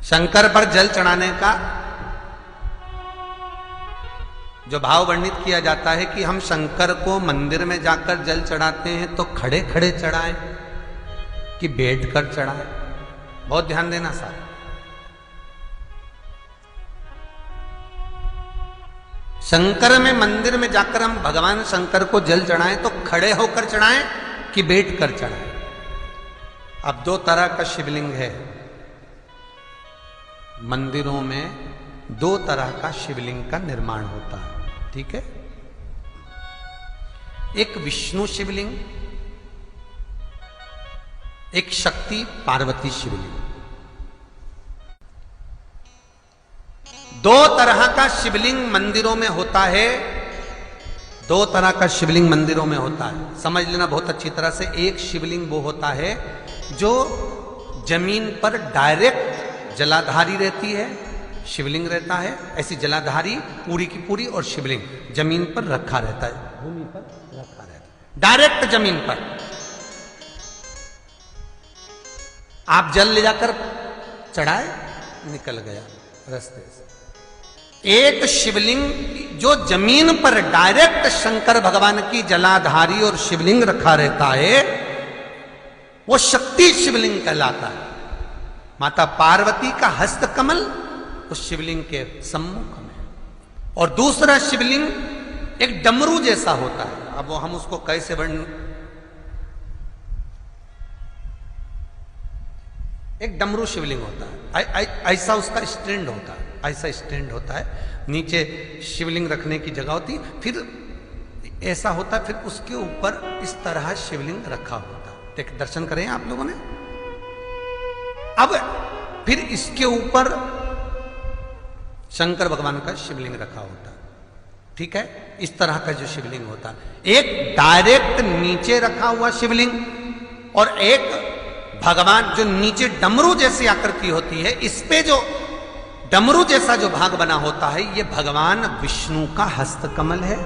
शंकर पर जल चढ़ाने का जो भाव वर्णित किया जाता है कि हम शंकर को मंदिर में जाकर जल चढ़ाते हैं तो खड़े खड़े चढ़ाएं कि बैठकर चढ़ाएं। बहुत ध्यान देना साहब। शंकर में मंदिर में जाकर हम भगवान शंकर को जल चढ़ाएं तो खड़े होकर चढ़ाएं कि बैठकर चढ़ाएं। अब दो तरह का शिवलिंग है मंदिरों में, दो तरह का शिवलिंग का निर्माण होता है, ठीक है। एक विष्णु शिवलिंग, एक शक्ति पार्वती शिवलिंग। दो तरह का शिवलिंग मंदिरों में होता है, दो तरह का शिवलिंग मंदिरों में होता है, समझ लेना बहुत अच्छी तरह से। एक शिवलिंग वो होता है जो जमीन पर डायरेक्ट जलाधारी रहती है, शिवलिंग रहता है, ऐसी जलाधारी पूरी की पूरी, और शिवलिंग जमीन पर रखा रहता है, भूमि पर रखा रहता है, डायरेक्ट जमीन पर। आप जल ले जाकर चढ़ाए, निकल गया रास्ते से। एक शिवलिंग जो जमीन पर डायरेक्ट शंकर भगवान की जलाधारी और शिवलिंग रखा रहता है, वो शक्ति शिवलिंग कहलाता है। माता पार्वती का हस्त कमल उस शिवलिंग के सम्मुख में। और दूसरा शिवलिंग एक डमरू जैसा होता है। अब वो हम उसको कैसे वर्णन, एक डमरू शिवलिंग होता है, ऐसा उसका स्टैंड होता है, ऐसा स्टैंड होता है, नीचे शिवलिंग रखने की जगह होती, फिर ऐसा होता है, फिर उसके ऊपर इस तरह शिवलिंग रखा होता है। देख, दर्शन करें आप लोगों ने। अब फिर इसके ऊपर शंकर भगवान का शिवलिंग रखा होता है, ठीक है। इस तरह का जो शिवलिंग होता है, एक डायरेक्ट नीचे रखा हुआ शिवलिंग और एक भगवान जो नीचे डमरू जैसी आकृति होती है, इस पे जो डमरू जैसा जो भाग बना होता है, ये भगवान विष्णु का हस्तकमल है,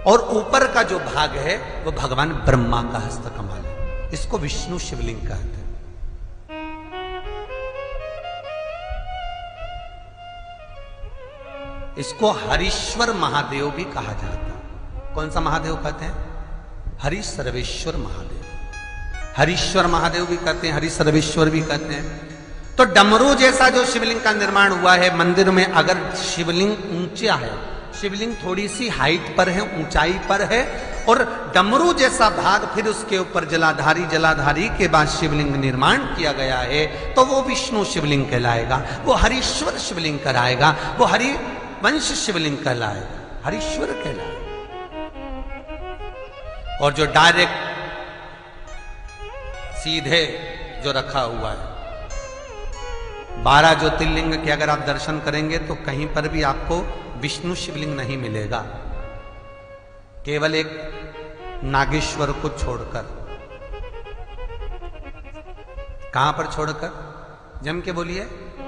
और ऊपर का जो भाग है वो भगवान ब्रह्मा का हस्तकमल है। इसको विष्णु शिवलिंग कहते हैं। इसको हरीश्वर महादेव भी कहा जाता है। कौन सा महादेव कहते हैं? हरि सर्वेश्वर महादेव। हरीश्वर महादेव भी कहते हैं, हरि सर्वेश्वर भी कहते हैं। तो डमरू जैसा जो शिवलिंग का निर्माण हुआ है मंदिर में, अगर शिवलिंग ऊंचा है, शिवलिंग थोड़ी सी हाइट पर है, ऊंचाई पर है, और डमरू जैसा भाग फिर उसके ऊपर जलाधारी के बाद शिवलिंग निर्माण किया गया है, तो वो विष्णु शिवलिंग कहलाएगा, वो हरीश्वर शिवलिंग कहलाएगा, वो हरि वंश शिवलिंग कहलाएगा, हरीश्वर कहलाएगा। और जो डायरेक्ट सीधे जो रखा हुआ है, 12 ज्योतिर्लिंग के अगर आप दर्शन करेंगे तो कहीं पर भी आपको विष्णु शिवलिंग नहीं मिलेगा, केवल एक नागेश्वर को छोड़कर। कहां पर छोड़कर? जम के बोलिए।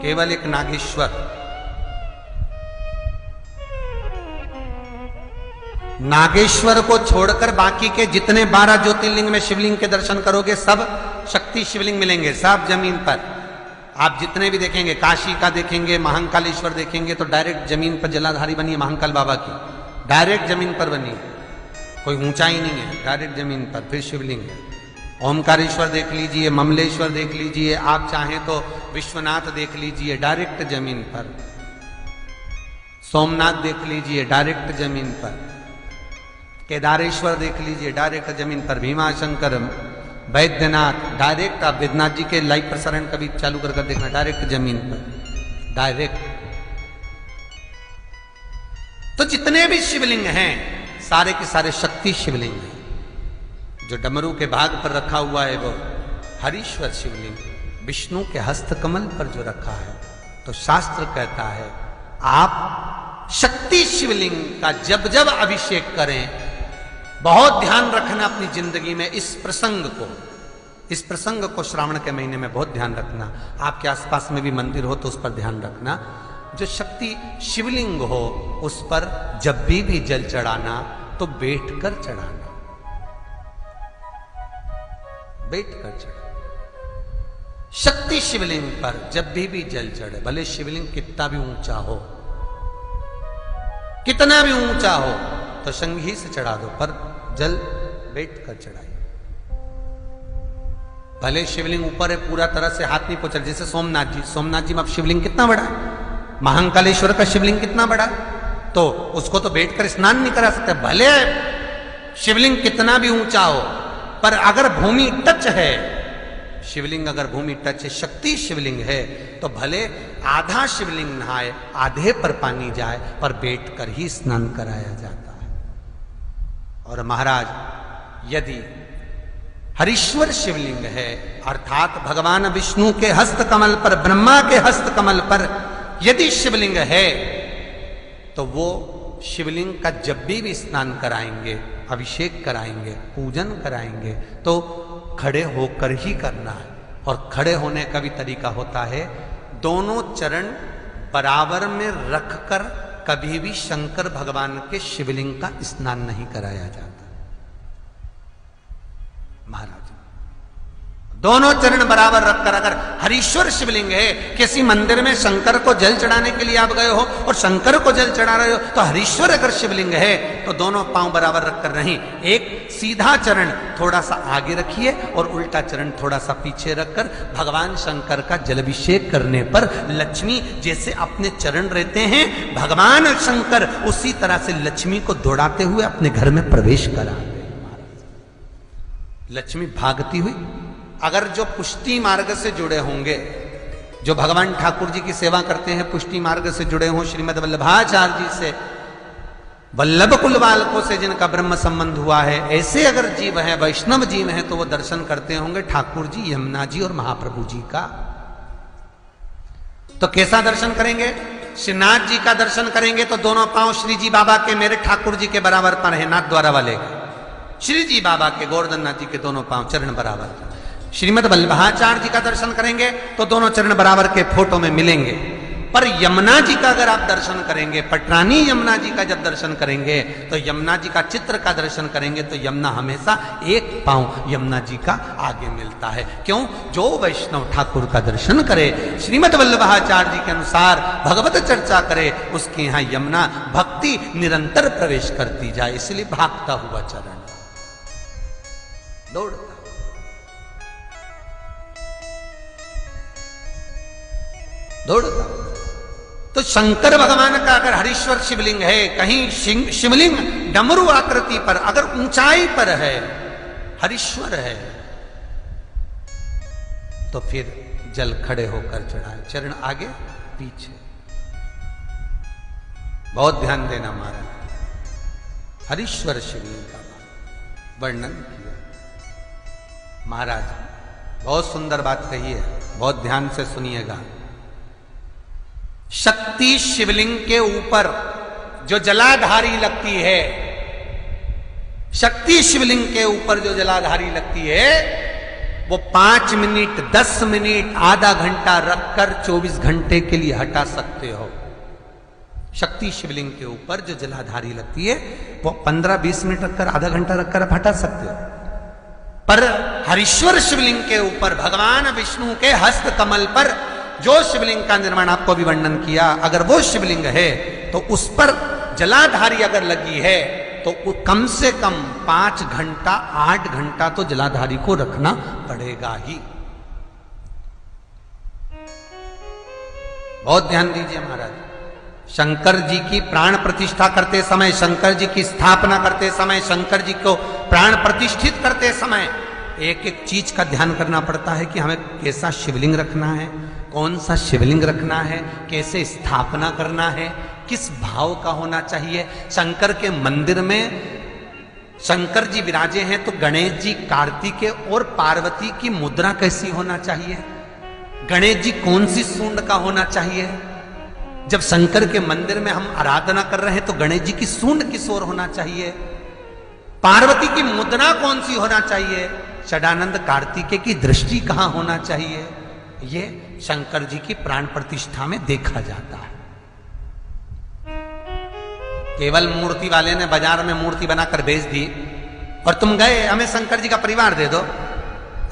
केवल एक नागेश्वर। नागेश्वर को छोड़कर बाकी के जितने 12 ज्योतिर्लिंग में शिवलिंग के दर्शन करोगे सब शक्ति शिवलिंग मिलेंगे, सब जमीन पर। आप जितने भी देखेंगे, काशी का देखेंगे, महाकालेश्वर देखेंगे, तो डायरेक्ट जमीन पर जलाधारी बनी है महाकाल बाबा की, डायरेक्ट जमीन पर बनी है, कोई ऊंचाई नहीं है, डायरेक्ट जमीन पर, फिर शिवलिंग है। ओमकारेश्वर देख लीजिए, ममलेश्वर देख लीजिए, आप चाहें तो विश्वनाथ देख लीजिए, डायरेक्ट जमीन पर। सोमनाथ देख लीजिए, डायरेक्ट जमीन पर। केदारेश्वर देख लीजिए, डायरेक्ट जमीन पर। भीमाशंकर, वैद्यनाथ, डायरेक्ट। आप वैद्यनाथ जी के लाइव प्रसारण कभी चालू कर देखना, डायरेक्ट जमीन पर, डायरेक्ट। तो जितने भी शिवलिंग हैं सारे के सारे शक्ति शिवलिंग हैं। जो डमरू के भाग पर रखा हुआ है वो हरीश्वर शिवलिंग, विष्णु के हस्तकमल पर जो रखा है, तो शास्त्र कहता है आप शक्ति शिवलिंग का जब जब अभिषेक करें, बहुत ध्यान रखना अपनी जिंदगी में इस प्रसंग को श्रावण के महीने में बहुत ध्यान रखना। आपके आसपास में भी मंदिर हो तो उस पर ध्यान रखना। जो शक्ति शिवलिंग हो उस पर जब भी जल चढ़ाना तो बैठकर चढ़ाना, बैठकर चढ़ाना। शक्ति शिवलिंग पर जब भी जल चढ़े, भले शिवलिंग कितना भी ऊंचा हो, कितना भी ऊंचा हो, तो संघी से चढ़ा दो, पर जल बैठ कर चढ़ाइए। भले शिवलिंग ऊपर है, पूरा तरह से हाथ नहीं पहुंचा, जैसे सोमनाथ जी में अब शिवलिंग कितना बड़ा है, महाकालेश्वर का शिवलिंग कितना बड़ा, तो उसको तो बैठकर स्नान नहीं करा सकते। भले शिवलिंग कितना भी ऊंचा हो, पर अगर भूमि टच है, शिवलिंग अगर भूमि टच है, शक्ति शिवलिंग है, तो भले आधा शिवलिंग नहाए, आधे पर पानी जाए, पर बैठकर ही स्नान कराया जाता है। और महाराज यदि हरीश्वर शिवलिंग है, अर्थात भगवान विष्णु के हस्त कमल पर, ब्रह्मा के हस्त कमल पर यदि शिवलिंग है, तो वो शिवलिंग का जब भी स्नान कराएंगे, अभिषेक कराएंगे, पूजन कराएंगे, तो खड़े होकर ही करना है। और खड़े होने का भी तरीका होता है, दोनों चरण बराबर में रखकर कभी भी शंकर भगवान के शिवलिंग का स्नान नहीं कराया जाता। महाराज दोनों चरण बराबर रखकर, अगर हरीश्वर शिवलिंग है, किसी मंदिर में शंकर को जल चढ़ाने के लिए आप गए हो और शंकर को जल चढ़ा रहे हो, तो हरीश्वर अगर शिवलिंग है तो दोनों पांव बराबर रखकर नहीं, एक सीधा चरण थोड़ा सा आगे रखिए और उल्टा चरण थोड़ा सा पीछे रखकर भगवान शंकर का जलाभिषेक करने पर लक्ष्मी जैसे अपने चरण रहते हैं, भगवान शंकर उसी तरह से लक्ष्मी को दौड़ाते हुए अपने घर में प्रवेश कराते हैं। लक्ष्मी भागती हुई, अगर जो पुष्टि मार्ग से जुड़े होंगे, जो भगवान ठाकुर जी की सेवा करते हैं, पुष्टि मार्ग से जुड़े हों, श्रीमद वल्लभाचार्य जी से, वल्लभ कुल बालकों से जिनका ब्रह्म संबंध हुआ है, ऐसे अगर जीव हैं, वैष्णव जीव हैं, तो वो दर्शन करते होंगे ठाकुर जी, यमुना जी और महाप्रभु जी का। तो कैसा दर्शन करेंगे? श्रीनाथ जी का दर्शन करेंगे तो दोनों पांव श्री जी बाबा के, मेरे ठाकुर जी के बराबर पर है, नाथ द्वारा वाले श्री जी बाबा के, गोवर्धन नाथ जी के दोनों पांव चरण बराबर। श्रीमद वल्लभाचार्य जी का दर्शन करेंगे तो दोनों चरण बराबर के फोटो में मिलेंगे। पर यमुना जी का अगर आप दर्शन करेंगे, पटरानी यमुना जी का जब दर्शन करेंगे, तो यमुना जी का चित्र का दर्शन करेंगे, तो यमुना हमेशा एक पांव यमुना जी का आगे मिलता है। क्यों? जो वैष्णव ठाकुर का दर्शन करे, श्रीमद वल्लभाचार्य जी के अनुसार भगवत चर्चा करे, उसके यहाँ यमुना भक्ति निरंतर प्रवेश करती जाए, इसलिए भागता हुआ चरण, दौड़ता दौड़ता। तो शंकर भगवान का अगर हरीश्वर शिवलिंग है, कहीं शिवलिंग डमरू आकृति पर, अगर ऊंचाई पर है, हरीश्वर है, तो फिर जल खड़े होकर चढ़ाए, चरण आगे पीछे। बहुत ध्यान देना महाराज, हरीश्वर शिवलिंग का वर्णन किया महाराज, बहुत सुंदर बात कही है, बहुत ध्यान से सुनिएगा। शक्ति शिवलिंग के ऊपर जो जलाधारी लगती है, शक्ति शिवलिंग के ऊपर जो जलाधारी लगती है, वो 5 मिनट, 10 मिनट, आधा घंटा रखकर 24 घंटे के लिए हटा सकते हो। शक्ति शिवलिंग के ऊपर जो जलाधारी लगती है, वो 15-20 मिनट रखकर, आधा घंटा रखकर आप हटा सकते हो। पर हरीश्वर शिवलिंग के ऊपर भगवान विष्णु के हस्त कमल पर जो शिवलिंग का निर्माण आपको भी वर्णन किया, अगर वो शिवलिंग है तो उस पर जलाधारी अगर लगी है, तो कम से कम 5 घंटा, 8 घंटा तो जलाधारी को रखना पड़ेगा ही। बहुत ध्यान दीजिए महाराज, शंकर जी की प्राण प्रतिष्ठा करते समय, शंकर जी की स्थापना करते समय, शंकर जी को प्राण प्रतिष्ठित करते समय एक एक चीज का ध्यान करना पड़ता है कि हमें कैसा शिवलिंग रखना है, कौन सा शिवलिंग रखना है, कैसे स्थापना करना है, किस भाव का होना चाहिए। शंकर के मंदिर में शंकर जी विराजे हैं, तो गणेश जी, कार्तिकेय और पार्वती की मुद्रा कैसी होना चाहिए, गणेश जी कौन सी सूंड का होना चाहिए। जब शंकर के मंदिर में हम आराधना कर रहे हैं तो गणेश जी की सूंड किस ओर होना चाहिए, पार्वती की मुद्रा कौन सी होना चाहिए, षडानंद कार्तिकेय की दृष्टि कहां होना चाहिए, ये शंकर जी की प्राण प्रतिष्ठा में देखा जाता है। केवल मूर्ति वाले ने बाजार में मूर्ति बनाकर बेच दी और तुम गए हमें शंकर जी का परिवार दे दो,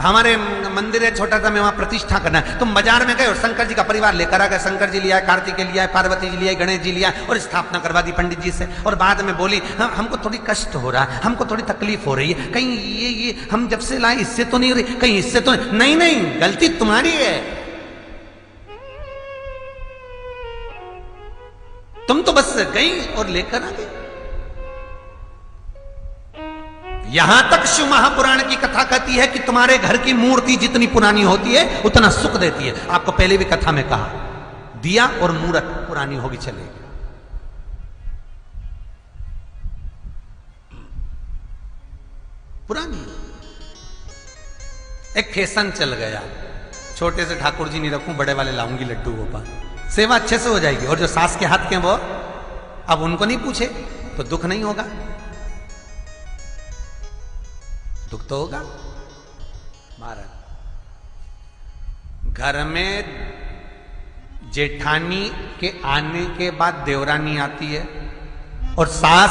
हमारे मंदिर है छोटा सा, मैं वहां प्रतिष्ठा करना है। तुम बाजार में गए और शंकर जी का परिवार लेकर आ गए, शंकर जी लिया, कार्तिकेय लिया, पार्वती जी लिया, गणेश जी लिया और स्थापना करवा दी पंडित जी से। और बाद में बोली हमको थोड़ी कष्ट हो रहा है, हमको थोड़ी तकलीफ हो रही है, कहीं ये हम जब से लाए इससे तो नहीं हो रही, कहीं इससे तो नहीं। नहीं, गलती तुम्हारी है। तुम तो बस गई और लेकर आ गई। यहां तक शिव महापुराण की कथा कहती है कि तुम्हारे घर की मूर्ति जितनी पुरानी होती है उतना सुख देती है। आपको पहले भी कथा में कहा, दिया और मूर्त पुरानी होगी चलेगी। पुरानी एक फैशन चल गया, छोटे से ठाकुर जी नहीं रखूं, बड़े वाले लाऊंगी लड्डू गोपाल, सेवा अच्छे से हो जाएगी। और जो सास के हाथ के वो अब उनको नहीं पूछे तो दुख नहीं होगा, दुख तो होगा। महाराज घर में जेठानी के आने के बाद देवरानी आती है और सास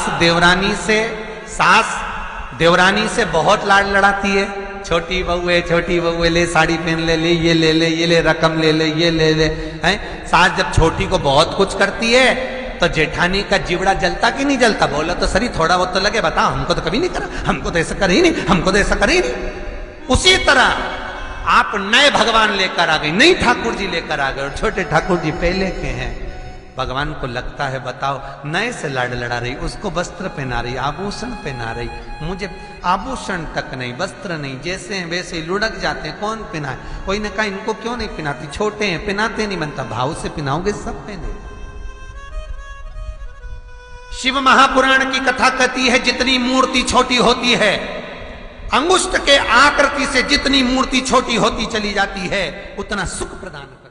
देवरानी से बहुत लाड लड़ाती है। छोटी बहू है, ले साड़ी पहन ले, ये ले रकम ले, ये ले हैं। सास जब छोटी को बहुत कुछ करती है तो जेठानी का जीवड़ा जलता कि नहीं जलता? बोला तो सही, थोड़ा बहुत तो लगे, बताओ हमको तो कभी नहीं करा, हमको तो ऐसा कर ही नहीं, हमको तो ऐसा कर ही नहीं। उसी तरह आप नए भगवान लेकर आ गए, नई ठाकुर जी लेकर आ गए और छोटे ठाकुर जी पहले के हैं। भगवान को लगता है बताओ नए से लाड लड़ा रही, उसको वस्त्र पहना रही, आभूषण पहना रही, मुझे आभूषण तक नहीं, वस्त्र नहीं, जैसे हैं वैसे ही लुढ़क जाते हैं, कौन पहनाए? कोई ने कहा इनको क्यों नहीं पहनाती, छोटे हैं पहनाते नहीं बनता, भाव से पहनाओगे सब पहने। शिव महापुराण की कथा कहती है जितनी मूर्ति छोटी होती है, अंगुष्ठ के आकृति से जितनी मूर्ति छोटी होती चली जाती है उतना सुख प्रदान करती है।